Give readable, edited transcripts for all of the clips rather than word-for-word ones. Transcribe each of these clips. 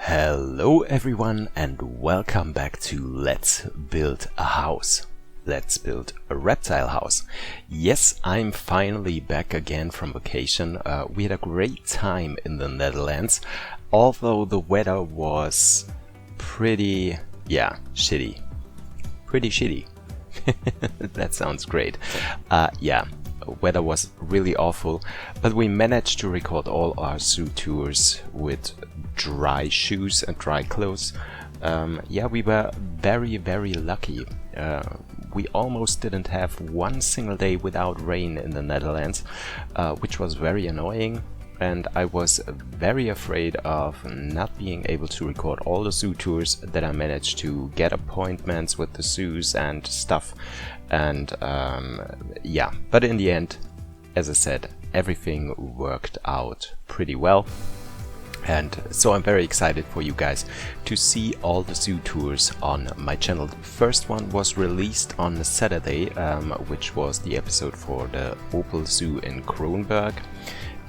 Hello everyone and welcome back to Let's Build a House. Let's build a reptile house. Yes, I'm finally back again from vacation. We had a great time in the Netherlands, although the weather was pretty, shitty. Pretty shitty. That sounds great. Weather was really awful, but we managed to record all our zoo tours with dry shoes and dry clothes. We were very lucky. We almost didn't have one single day without rain in the Netherlands, which was very annoying, and I was very afraid of not being able to record all the zoo tours that I managed to get appointments with the zoos and stuff. And but in the end, as I said, everything worked out pretty well. And so I'm very excited for you guys to see all the zoo tours on my channel. The first one was released on Saturday, which was the episode for the Opel Zoo in Kronberg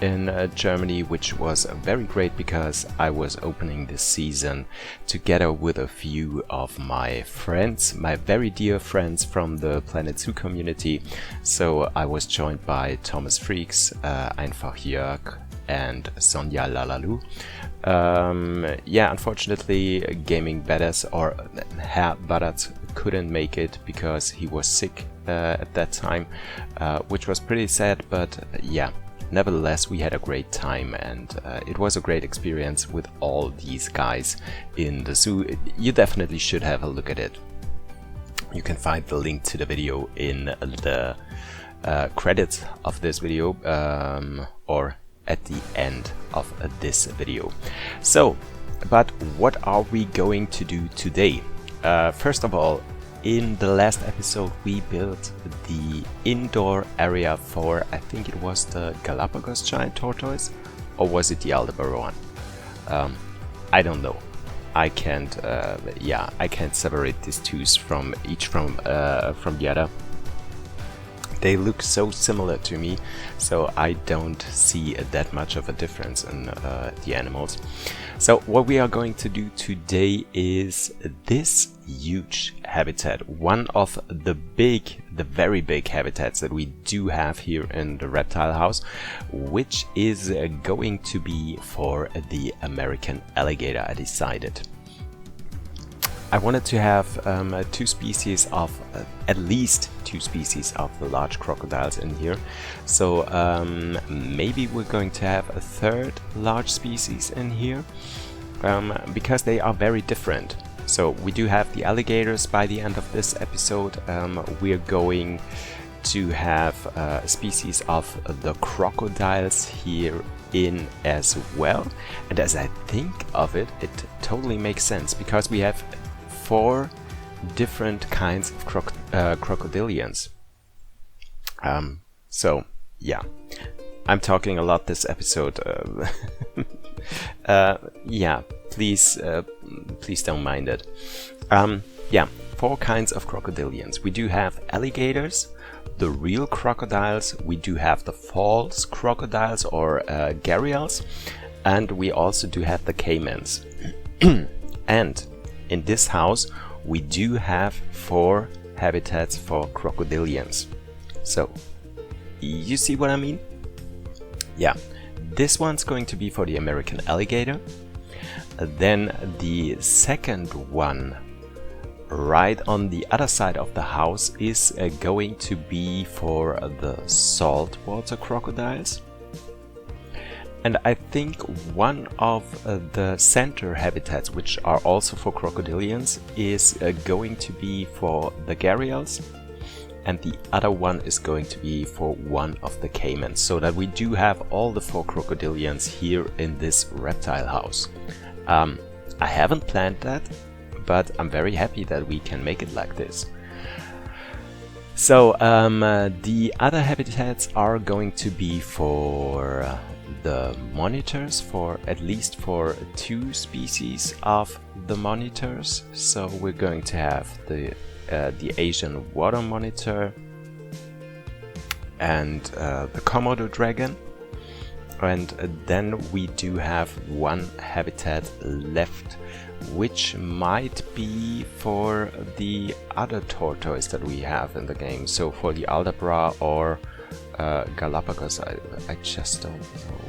in Germany, which was very great because I was opening this season together with a few of my friends, my very dear friends from the Planet Zoo community. So I was joined by Thomas Freaks, Einfach Jörg, and Sonja Lalalu. Unfortunately, Gaming Badass or Herr Badass couldn't make it because he was sick at that time, which was pretty sad, but nevertheless, we had a great time, and it was a great experience with all these guys in the zoo. You definitely should have a look at it. You can find the link to the video in the credits of this video, or at the end of this video. So, but what are we going to do today? First of all, in the last episode we built the indoor area for, I think it was the Galapagos giant tortoise, or was it the Aldeboro one? I don't know. I can't separate these two from the other. They look so similar to me, so I don't see that much of a difference in the animals. So what we are going to do today is this huge habitat, one of the very big habitats that we do have here in the reptile house, which is going to be for the American alligator, I decided. I wanted to have at least two species of the large crocodiles in here. So maybe we're going to have a third large species in here, because they are very different. So we do have the alligators by the end of this episode. We're going to have a species of the crocodiles here in as well. And as I think of it, it totally makes sense because we have 4 different kinds of crocodilians. I'm talking a lot this episode. Please don't mind it. 4 kinds of crocodilians. We do have alligators, the real crocodiles, we do have the false crocodiles or gharials, and we also do have the caimans. And in this house we do have 4 habitats for crocodilians. So you see what I mean? Yeah, this one's going to be for the American alligator. Then the second one right on the other side of the house is going to be for the saltwater crocodiles. And I think one of the center habitats, which are also for crocodilians, is going to be for the gharials, and the other one is going to be for one of the caimans, so that we do have all the 4 crocodilians here in this reptile house. I haven't planned that, but I'm very happy that we can make it like this. So the other habitats are going to be for the monitors, for at least for 2 species of the monitors. So we're going to have the Asian water monitor and the Komodo dragon, And then we do have one habitat left, which might be for the other tortoise that we have in the game. So for the Aldabra or Galapagos, I just don't know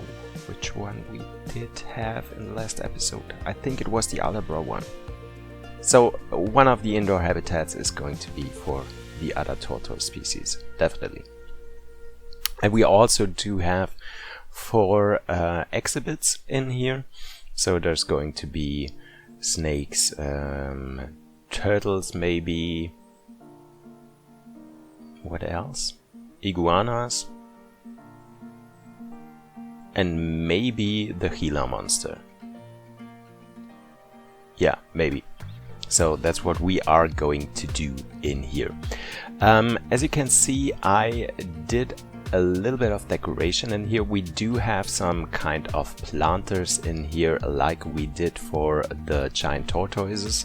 which one we did have in the last episode. I think it was the Aldabra one. So one of the indoor habitats is going to be for the other tortoise species, definitely. And we also do have 4 exhibits in here. So there's going to be snakes, turtles maybe, what else? Iguanas, and maybe the Gila monster. Yeah, maybe. So that's what we are going to do in here. As you can see, I did a little bit of decoration in here. We do have some kind of planters in here, like we did for the giant tortoises,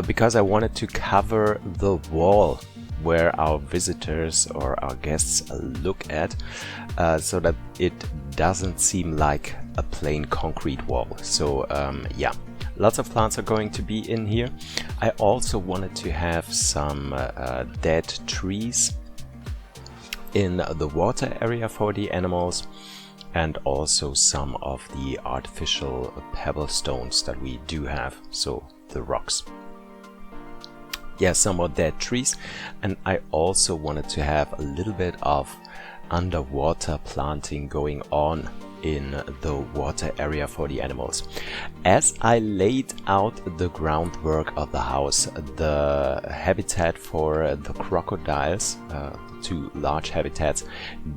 because I wanted to cover the wall where our visitors or our guests look at, so that it doesn't seem like a plain concrete wall. So yeah, lots of plants are going to be in here. I also wanted to have some dead trees in the water area for the animals, and also some of the artificial pebble stones that we do have, so the rocks. Yeah, some more dead trees. And I also wanted to have a little bit of underwater planting going on in the water area for the animals. As I laid out the groundwork of the house, the habitat for the crocodiles, 2 large habitats,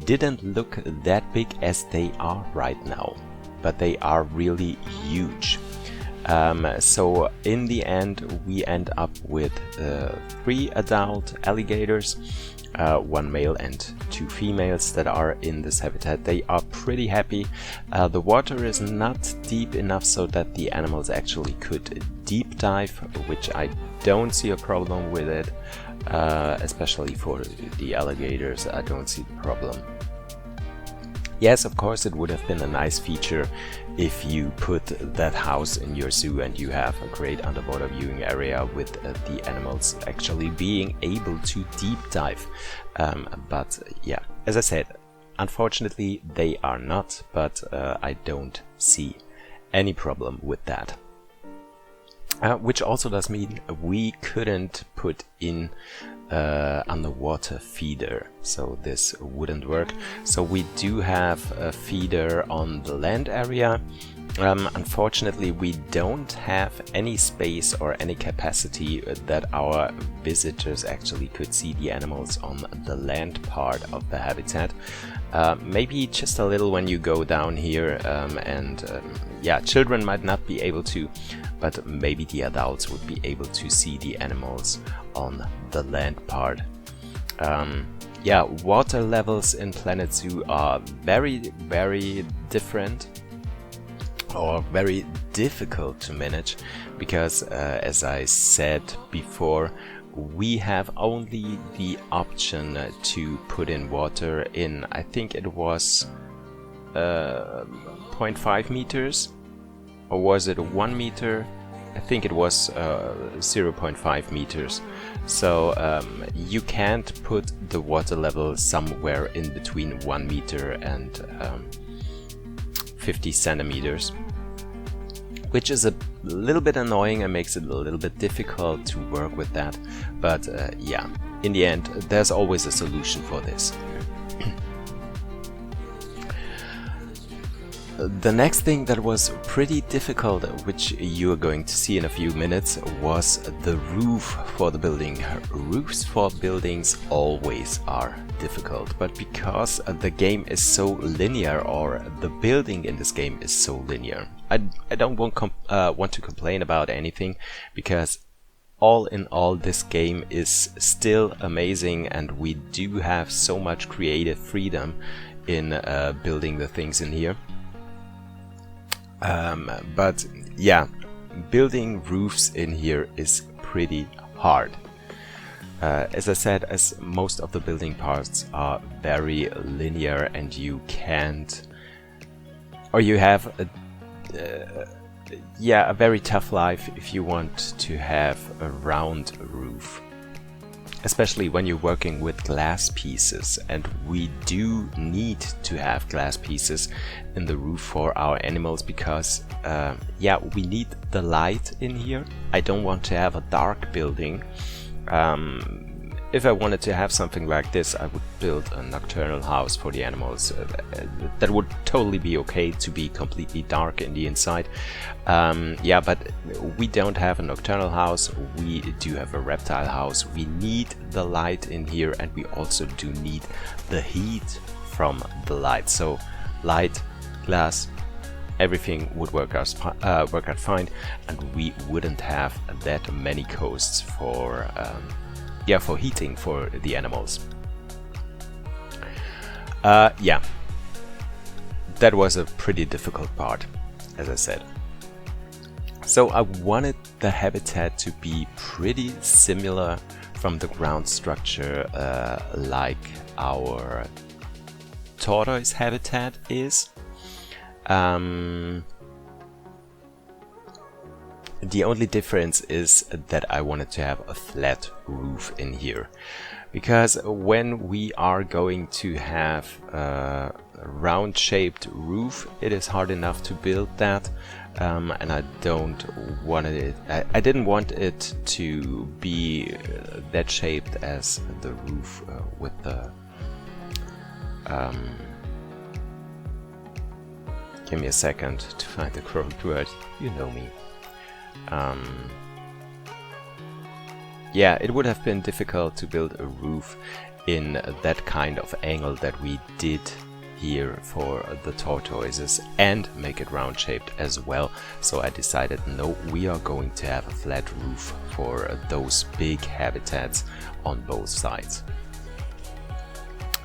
didn't look that big as they are right now, but they are really huge. So in the end we end up with 3 adult alligators, 1 male and 2 females that are in this habitat. They are pretty happy. The water is not deep enough so that the animals actually could deep dive, which I don't see a problem with it, especially for the alligators. I don't see the problem. Yes, of course, it would have been a nice feature if you put that house in your zoo and you have a great underwater viewing area with the animals actually being able to deep dive. But yeah, as I said, unfortunately they are not, but I don't see any problem with that. Which also does mean we couldn't put in underwater feeder, so this wouldn't work. So we do have a feeder on the land area. Unfortunately, we don't have any space or any capacity that our visitors actually could see the animals on the land part of the habitat. Maybe just a little when you go down here, yeah, children might not be able to, but maybe the adults would be able to see the animals on the land part. Yeah, water levels in Planet Zoo are very, very different, or very difficult to manage, because as I said before, we have only the option to put in water in, I think it was 0.5 meters, or was it 1 meter? I think it was 0.5 meters. So you can't put the water level somewhere in between 1 meter and 50 centimeters, which is a little bit annoying and makes it a little bit difficult to work with that. But yeah, in the end, there's always a solution for this. The next thing that was pretty difficult, which you are going to see in a few minutes, was the roof for the building. Roofs for buildings always are difficult, but because the game is so linear, or the building in this game is so linear, I don't want to complain about anything, because all in all this game is still amazing, and we do have so much creative freedom in building the things in here. But yeah, building roofs in here is pretty hard. As I said, as most of the building parts are very linear and you can't, or you have a very tough life if you want to have a round roof, especially when you're working with glass pieces, and we do need to have glass pieces in the roof for our animals because we need the light in here. I don't want to have a dark building. If I wanted to have something like this, I would build a nocturnal house for the animals. That would totally be okay to be completely dark in the inside. But we don't have a nocturnal house. We do have a reptile house. We need the light in here, and we also do need the heat from the light. So light, glass, everything would work out fine, and we wouldn't have that many coasts for heating for the animals. That was a pretty difficult part, as I said. So I wanted the habitat to be pretty similar from the ground structure, like our tortoise habitat is. The only difference is that I wanted to have a flat roof in here, because when we are going to have a round shaped roof, it is hard enough to build that, and I didn't want it to be that shaped as the roof with the give me a second to find the correct word, you know me. It would have been difficult to build a roof in that kind of angle that we did here for the tortoises and make it round shaped as well. So I decided, no, we are going to have a flat roof for those big habitats on both sides.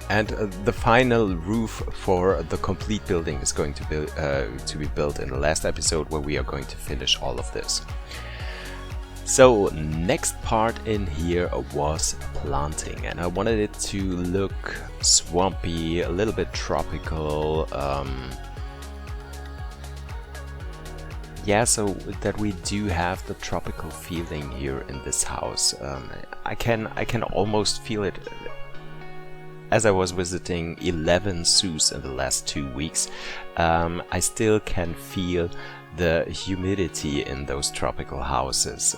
And the final roof for the complete building is going to be built in the last episode, where we are going to finish all of this. So next part in here was planting, and I wanted it to look swampy, a little bit tropical, so that we do have the tropical feeling here in this house. I can almost feel it. As I was visiting 11 zoos in the last 2 weeks, I still can feel the humidity in those tropical houses,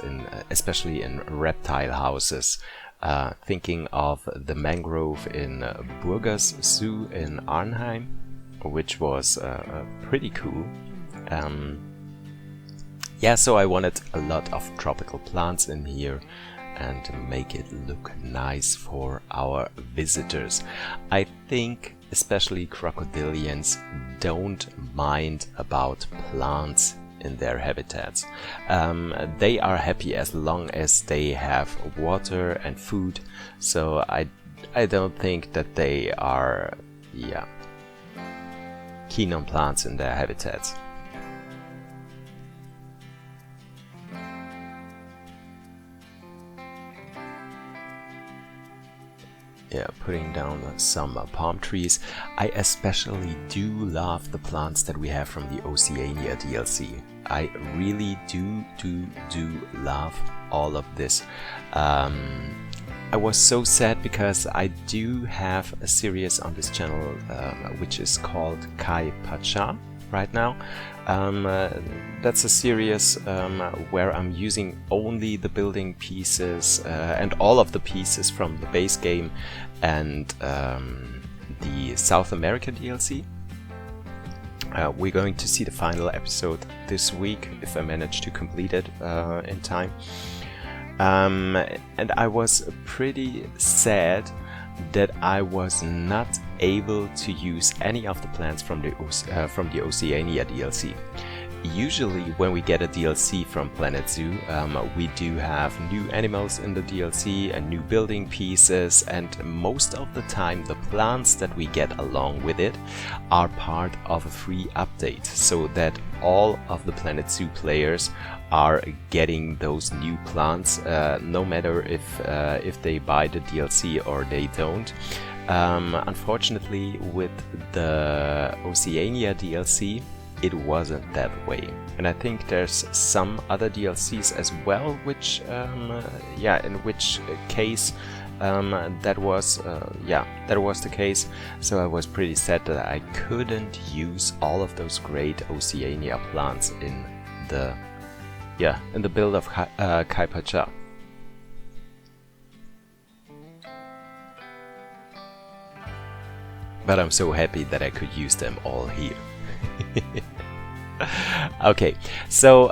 especially in reptile houses. Thinking of the mangrove in Burgers Zoo in Arnhem, which was pretty cool. So I wanted a lot of tropical plants in here and make it look nice for our visitors. I think especially crocodilians don't mind about plants in their habitats. They are happy as long as they have water and food, so I don't think that they are keen on plants in their habitats. Putting down some palm trees. I especially do love the plants that we have from the Oceania DLC. I really do love all of this. I was so sad because I do have a series on this channel which is called Kai Pacha right now. That's a series where I'm using only the building pieces and all of the pieces from the base game and the South American DLC. We're going to see the final episode this week if I manage to complete it in time. And I was pretty sad that I was not able to use any of the plants from the Oceania DLC. usually when we get a DLC from Planet Zoo, we do have new animals in the DLC and new building pieces, and most of the time the plants that we get along with it are part of a free update, so that all of the Planet Zoo players are getting those new plants, no matter if they buy the DLC or they don't. Unfortunately, with the Oceania DLC, it wasn't that way, and I think there's some other DLCs as well, which in which case that was the case. So I was pretty sad that I couldn't use all of those great Oceania plants in the build of Kai Pacha. But I'm so happy that I could use them all here. Okay, so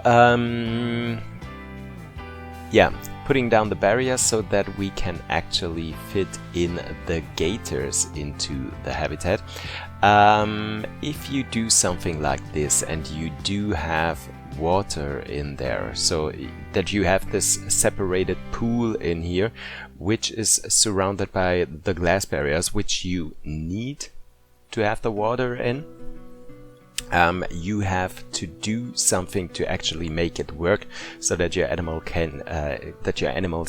putting down the barriers so that we can actually fit in the gators into the habitat. If you do something like this and you do have water in there, so that you have this separated pool in here which is surrounded by the glass barriers, which you need to have the water in, you have to do something to actually make it work, so that your animals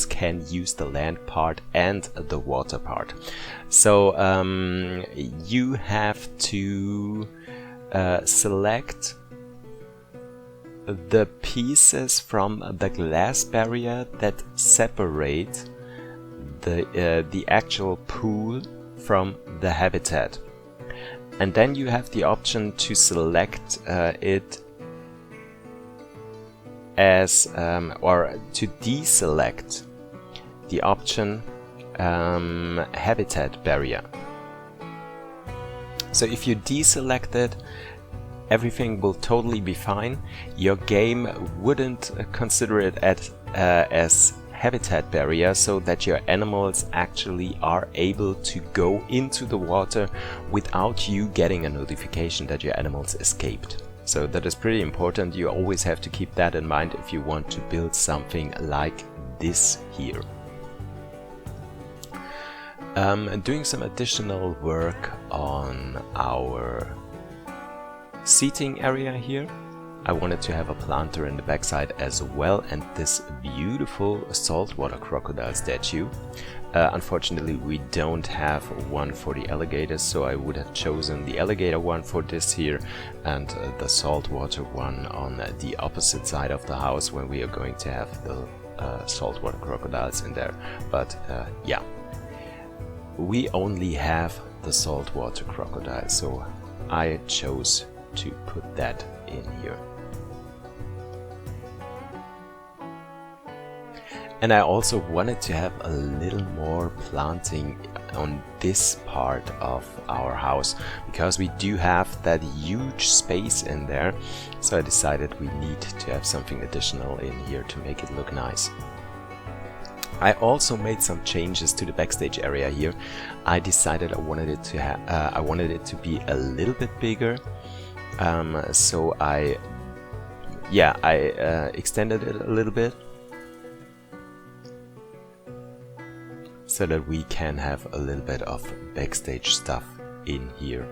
can use the land part and the water part. So you have to select the pieces from the glass barrier that separate the actual pool from the habitat. And then you have the option to select it as or to deselect the option habitat barrier. So if you deselect it, everything will totally be fine. Your game wouldn't consider it as habitat barrier, so that your animals actually are able to go into the water without you getting a notification that your animals escaped. So that is pretty important. You always have to keep that in mind if you want to build something like this here. Doing some additional work on our seating area here. I wanted to have a planter in the backside as well, and this beautiful saltwater crocodile statue. Unfortunately, we don't have one for the alligators, so I would have chosen the alligator one for this here, and the saltwater one on the opposite side of the house, when we are going to have the saltwater crocodiles in there. But yeah, we only have the saltwater crocodile, so I chose to put that in here. And I also wanted to have a little more planting on this part of our house, because we do have that huge space in there. So I decided we need to have something additional in here to make it look nice. I also made some changes to the backstage area here. I decided I wanted it to be a little bit bigger. So I extended it a little bit, so that we can have a little bit of backstage stuff in here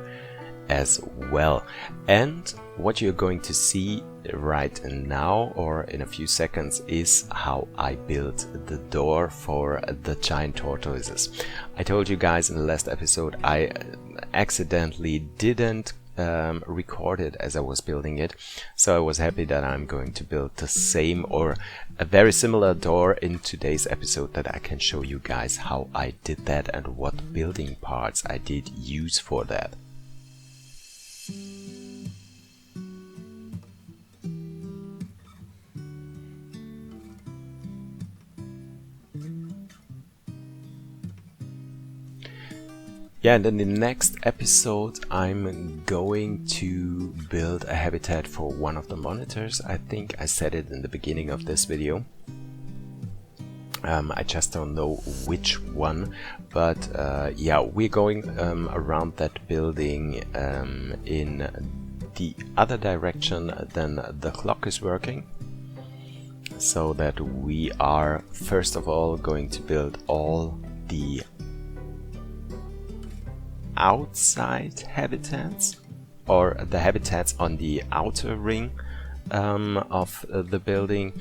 as well. And what you're going to see right now, or in a few seconds, is how I built the door for the giant tortoises. I told you guys in the last episode I accidentally didn't record it as I was building it, so I was happy that I'm going to build the same or a very similar door in today's episode, that I can show you guys how I did that and what building parts I did use for that. Yeah, and in the next episode I'm going to build a habitat for one of the monitors. I think I said it in the beginning of this video. I just don't know which one, but yeah, we're going around that building in the other direction than the clock is working, so that we are first of all going to build all the outside habitats, or the habitats on the outer ring of the building,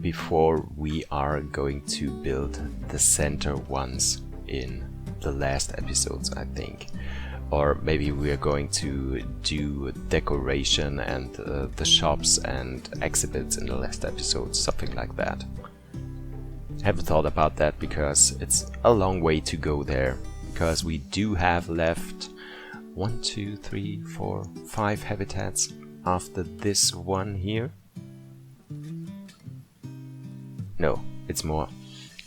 before we are going to build the center ones in the last episodes, I think. Or maybe we are going to do decoration and the shops and exhibits in the last episodes, something like that. Haven't thought about that because it's a long way to go there, because we do have left 1, 2, 3, 4, 5 habitats after this one here. No, it's more.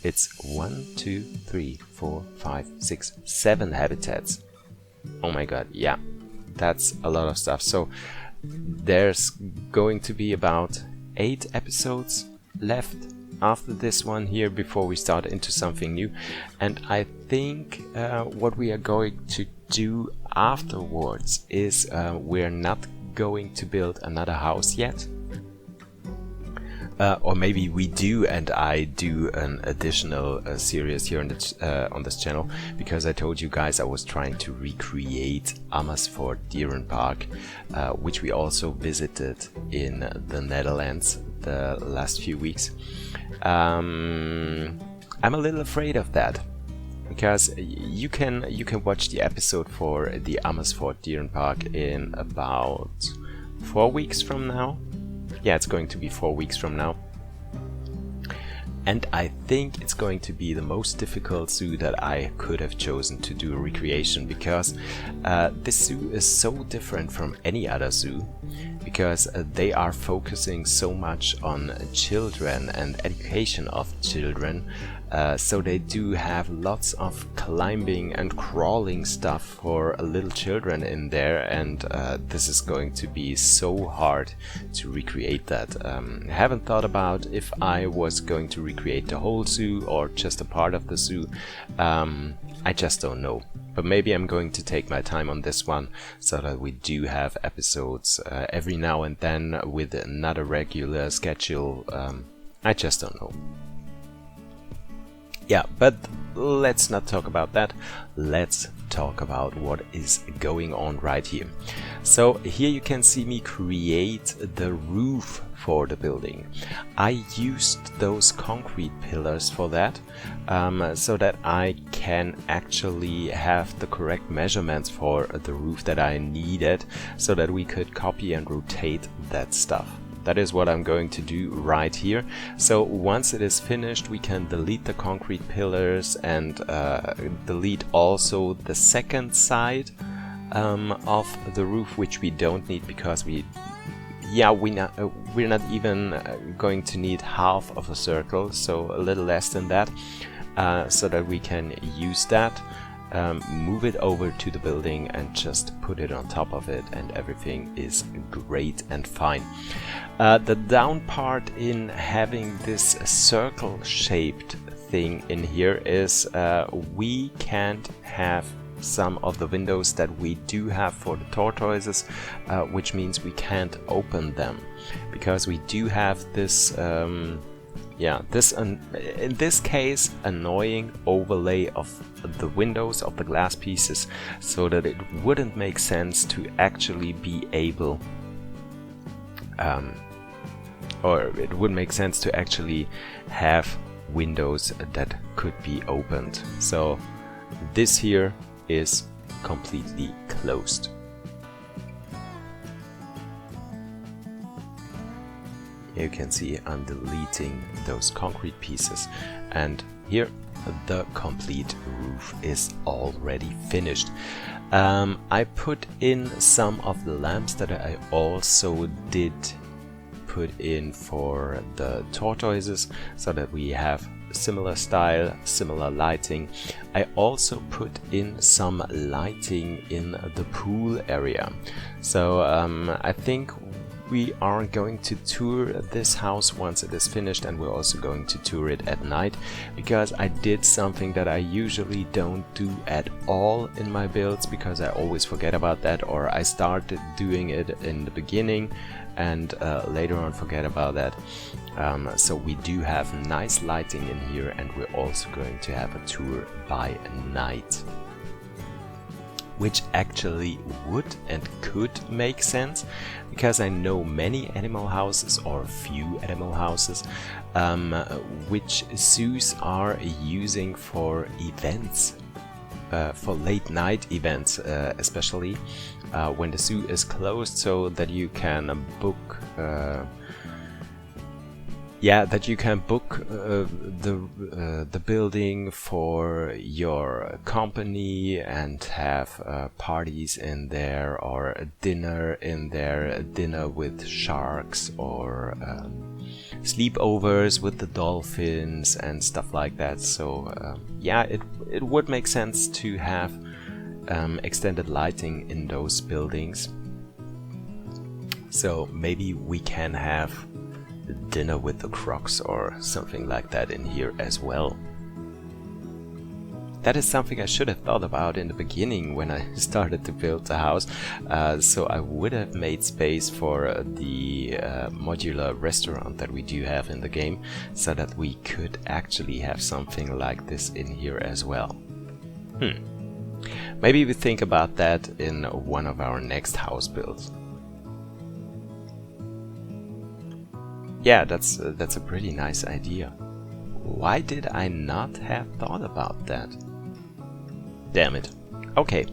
It's 1, 2, 3, 4, 5, 6, 7 habitats. Oh my god, yeah, that's a lot of stuff. So there's going to be about 8 episodes left after this one here before we start into something new. And I think what we are going to do afterwards is we're not going to build another house yet. Or maybe we do, and I do an additional series here on this channel, because I told you guys I was trying to recreate Amersfoort Dierenpark, which we also visited in the Netherlands the last few weeks. I'm a little afraid of that, because you can watch the episode for the Amersfoort Dierenpark in about 4 weeks from now. Yeah, it's going to be 4 weeks from now. And I think it's going to be the most difficult zoo that I could have chosen to do a recreation, because this zoo is so different from any other zoo, because they are focusing so much on children and education of children. So they do have lots of climbing and crawling stuff for little children in there, and this is going to be so hard to recreate that. I haven't thought about if I was going to recreate the whole zoo or just a part of the zoo. I just don't know. But maybe I'm going to take my time on this one, so that we do have episodes every now and then with another regular schedule. I just don't know. Yeah, but let's not talk about that. Let's talk about what is going on right here. So here you can see me create the roof for the building. I used those concrete pillars for that, so that I can actually have the correct measurements for the roof that I needed, so that we could copy and rotate that stuff. That is what I'm going to do right here. So once it is finished, we can delete the concrete pillars and delete also the second side of the roof, which we don't need, because we're not even going to need half of a circle, so a little less than that, so that we can use that. Move it over to the building and just put it on top of it, and everything is great and fine. The down part in having this circle shaped thing in here is we can't have some of the windows that we do have for the tortoises, which means we can't open them, because we do have this in this case annoying overlay of the windows of the glass pieces, so that it wouldn't make sense to actually be able or it would make sense to actually have windows that could be opened. So this here is completely closed. You can see I'm deleting those concrete pieces, and here the complete roof is already finished. I put in some of the lamps that I also did put in for the tortoises, so that we have similar style, similar lighting. I also put in some lighting in the pool area. So I think we are going to tour this house once it is finished, and we're also going to tour it at night, because I did something that I usually don't do at all in my builds, because I always forget about that, or I started doing it in the beginning and later on forget about that. So we do have nice lighting in here, and we're also going to have a tour by night, which actually would and could make sense, because I know many animal houses, or a few animal houses, which zoos are using for events, for late night events, especially when the zoo is closed, so that you can book the building for your company and have parties in there, or a dinner in there, dinner with sharks, or sleepovers with the dolphins and stuff like that. So yeah, it would make sense to have extended lighting in those buildings. So maybe we can have dinner with the crocs or something like that in here as well. That is something I should have thought about in the beginning when I started to build the house, so I would have made space for the modular restaurant that we do have in the game, so that we could actually have something like this in here as well. Maybe we think about that in one of our next house builds. Yeah, that's a pretty nice idea. Why did I not have thought about that? Damn it. Okay.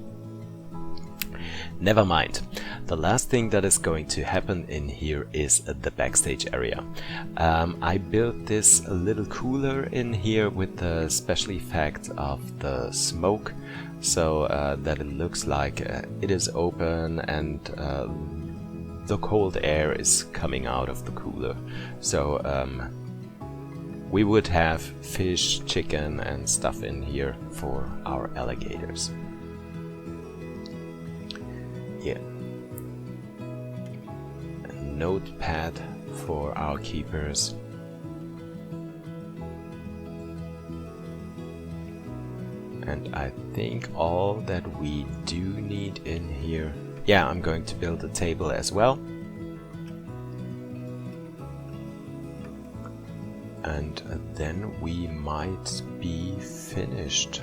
Never mind. The last thing that is going to happen in here is the backstage area. I built this little cooler in here with the special effect of the smoke, so that it looks like it is open and the cold air is coming out of the cooler. So we would have fish, chicken and stuff in here for our alligators. Yeah. A notepad for our keepers. And I think all that we do need in here. Yeah, I'm going to build a table as well. And then we might be finished.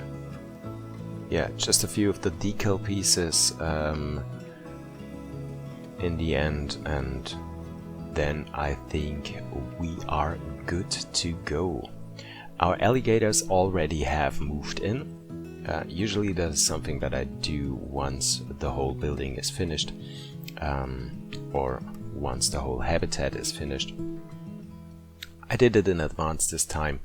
Yeah, just a few of the decal pieces in the end, and then I think we are good to go. Our alligators already have moved in. Usually that's something that I do once the whole building is finished, or once the whole habitat is finished. I did it in advance this time,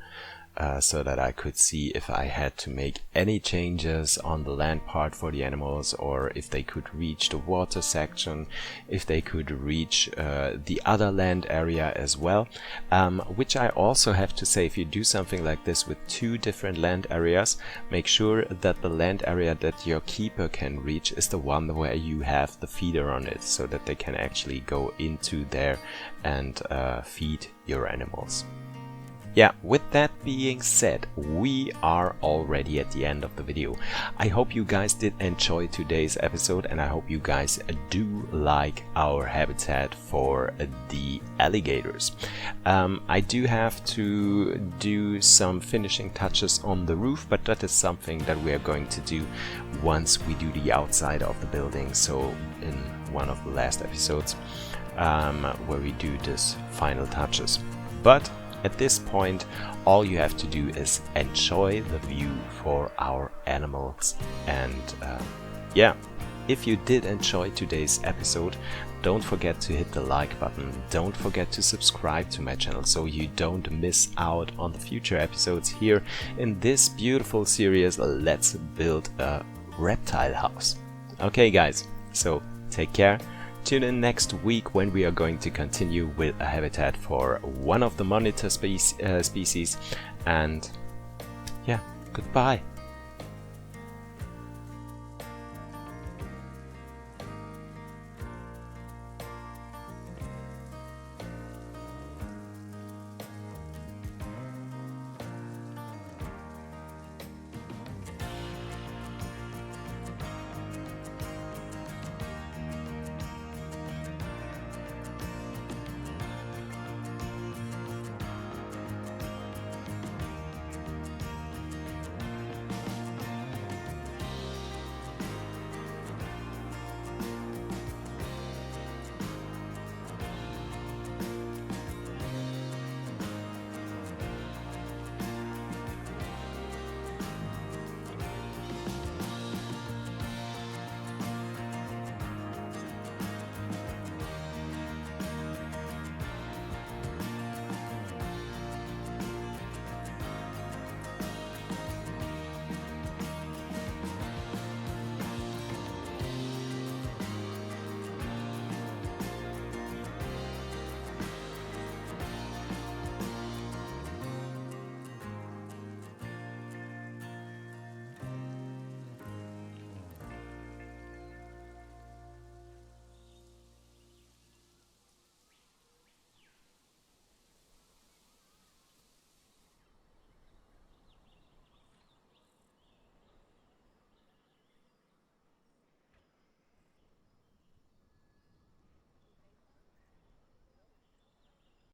so that I could see if I had to make any changes on the land part for the animals, or if they could reach the water section, if they could reach the other land area as well. Which I also have to say, if you do something like this with two different land areas, make sure that the land area that your keeper can reach is the one where you have the feeder on it, so that they can actually go into there and feed your animals. Yeah, with that being said, we are already at the end of the video. I hope you guys did enjoy today's episode, and I hope you guys do like our habitat for the alligators. I do have to do some finishing touches on the roof, but that is something that we are going to do once we do the outside of the building, so in one of the last episodes, where we do this final touches. But at this point, all you have to do is enjoy the view for our animals. And yeah, if you did enjoy today's episode, don't forget to hit the like button. Don't forget to subscribe to my channel so you don't miss out on the future episodes here in this beautiful series, Let's Build a Reptile House. Okay guys, so take care. Tune in next week when we are going to continue with a habitat for one of the monitor species, and yeah, goodbye.